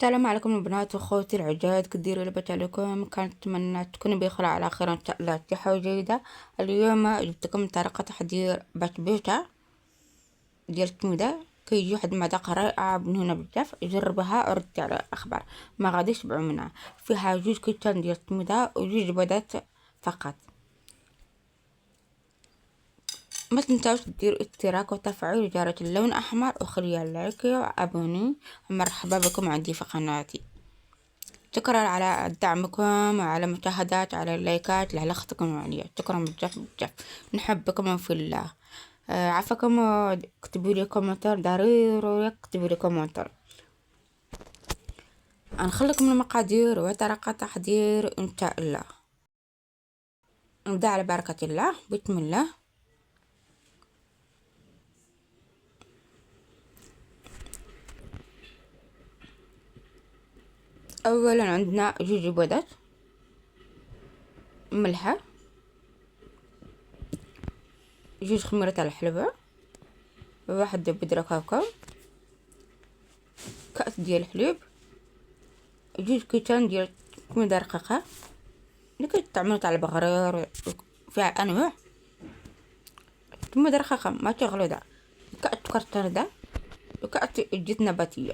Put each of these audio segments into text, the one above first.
السلام عليكم البنات واخواتي العجاد، كديروا لبت عليكم. كانت اتمنى تكونوا بخير على خير ان شاء الله. صحة جيدة. اليوم جبت لكم طريقة تحضير بسبوسة ديال التموده. كيجي واحد المذاق رائعة بنينة بزاف. جربها وردي على الاخبار، ما غادي تشبعوا منها. فيها جوج كيسان ديال التموده وجوج بيضات فقط. ما تنساوش ديروا اشتراك وتفعيل جرس اللون احمر وخليها لايك وابوني. مرحبا بكم عندي في قناتي. شكرا على دعمكم وعلى مشاهدات، على اللايكات، على اختكم عليا. شكرا بزاف بزاف. نحبكم في الله. عفاكم. اكتبوا لي كومنتار ضروري، اكتبوا لي كومنتار. نخليكم المقادير وطريقة تحضير ان شاء الله. نبدا على بركة الله. بسم الله. اولا عندنا جوج بيضات، ملحة، جوج خميرة الحلوى، واحد بذرة كاكاو، كأس ديال الحليب، جوج كيسان ديال التميدة رقيقة اللي كتعملوا تاع البغرير. فيها انواع التميدة رقيقة ما تغلوضة، كأس كرتونة وكأس زيت نباتية.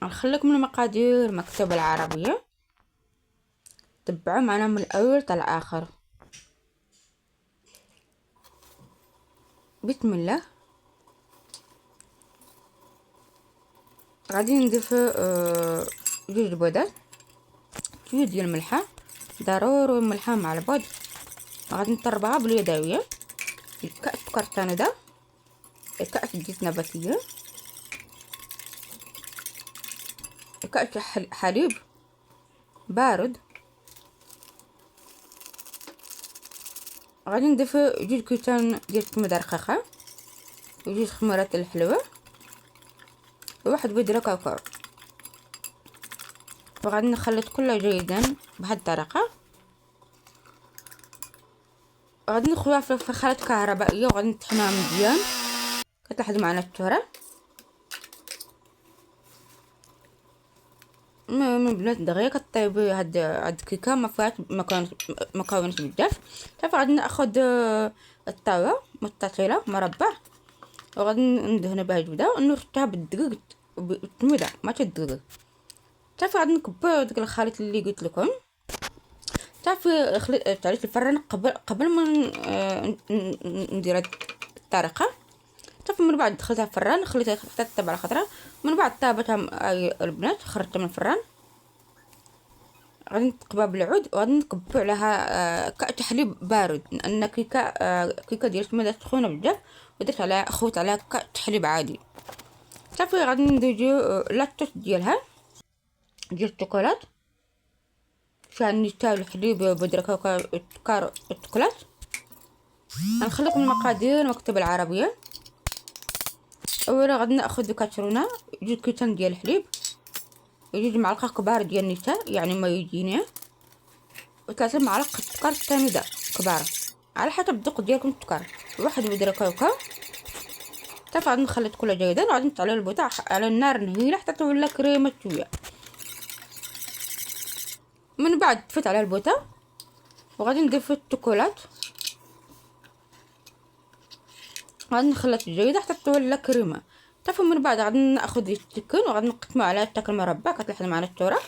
نخليكم المقادير مكتوبة العربية، تبعوا معنا من الاول حتى الاخر. بسم الله. غادي نضيف جوج بيضات، شويه ديال الملحه، ضروري الملحه مع البيض. غادي نطربها باليدويه. كأس كرتونة، كأس زيت نباتية، كأس حليب بارد. غادي نضيف جوج كيسان ديال التميدة رقيقة وجوج خميرات الحلوى وواحد بذرة كاكاو. وغادي نخلط كله جيدا بهاد الطريقة. غادي نخويها في خليط كهربائية وغادي نطحنها مزيان. كتلاحظوا معنا التورة من بنات دغيا كطيبي هاد الكيكه ما فيهاش مكونات بزاف. صافي غادي ناخذ الطاوه متصله مربع وغادي ندهن بها الزبده ونرشها بالدقيق بالتميده ما تدقق. صافي غادي نكبر داك الخليط اللي قلت لكم. صافي تعريف الفران قبل ما ندير هاد الطريقه. صافي من بعد دخلتها الفران، خليتها حتى على خطره. من بعد طابتها البنات خرجتها من الفران. غادي نتقبها بالعود وغادي نكبو عليها كأس حليب بارد، لان كيكه ديال التميده سخونه بزاف ودرت عليها خوت عليها كأس حليب عادي. صافي غادي نديرو لاطوش ديالها ديال الشوكولات فيها النشا والحليب بودره كاكاو والسكر والشوكولات. غنخليكم المقادير مكتوبه العربيه. اولا غادي ناخذ كاترونه، جوج كيسان ديال الحليب، جوج معالق كبار ديال النشا يعني مايزينيه، وثلاثة معالق سكر تامده كبار على حسب الذوق ديالكم السكر، واحد بودره كاكاو. صافي غادي نخلط كله جيدا وغادي نطلع البوطه على النار نهيله حتى تولى كريمه شويه. من بعد طفيت على البوطه وغادي نضيف الشوكولات، غادي نخلط جيدا حتى تولى كريمه. صافي من بعد غادي ناخذ السكين وغادي نقسمو على شكل مربع كتلاحظوا معنا الصوره.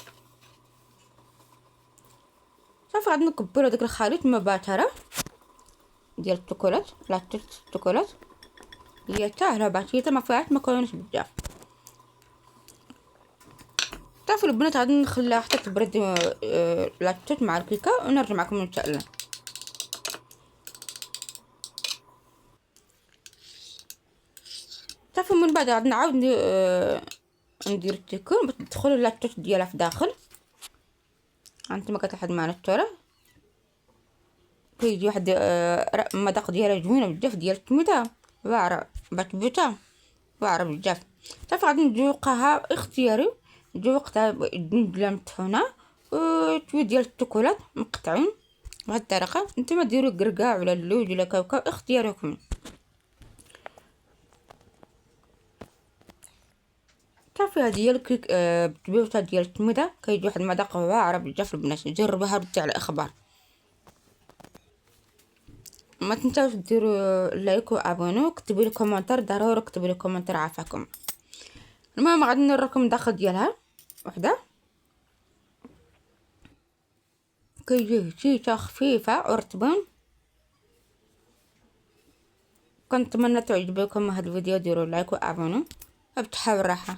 صافي غادي نكبروا داك الخليط مباشره ديال الشوكولات. لاطوش الشوكولات هي ساهله بسيطه ما فيهاش مكونات بزاف. صافي البنات غادي نخليها حتى تبرد لاطوش مع الكيكه ونرجع معكم ان شاء الله. صافي من بعد غادي نعاود ندير التيكون باش تدخلوا لاطوش ديالها في داخل. هانتوما كتلاحظوا معنا الصوره كيجي واحد المذاق ديالها زوينه بزاف ديال التميده واعره بسبوسه واعره بزاف. صافي غادي نذوقها اختياري. ذوقتها بلا مطحونه وشويه ديال الشوكولات مقطعين بهاد الطريقه. نتوما ديروا كركاع ولا اللوز ولا كاوكاو اختياركم. صافي صافي هذه هي الكيك بتبيوتها ديال التموده، كيجي واحد المذاق واعره بزاف البنات. جربوها ردي على الاخبار. ما تنساوش ديروا لايك وابونو، كتبوا لي كومنتير ضروري، كتبوا لي كومنتير عافاكم. المهم غادي نوريكم الداخل ديالها وحده. كيجي شيشه خفيفه ورطبون. كنتمنى تعجبكم هذا الفيديو، ديروا لايك وابونو. بتحاول راحه.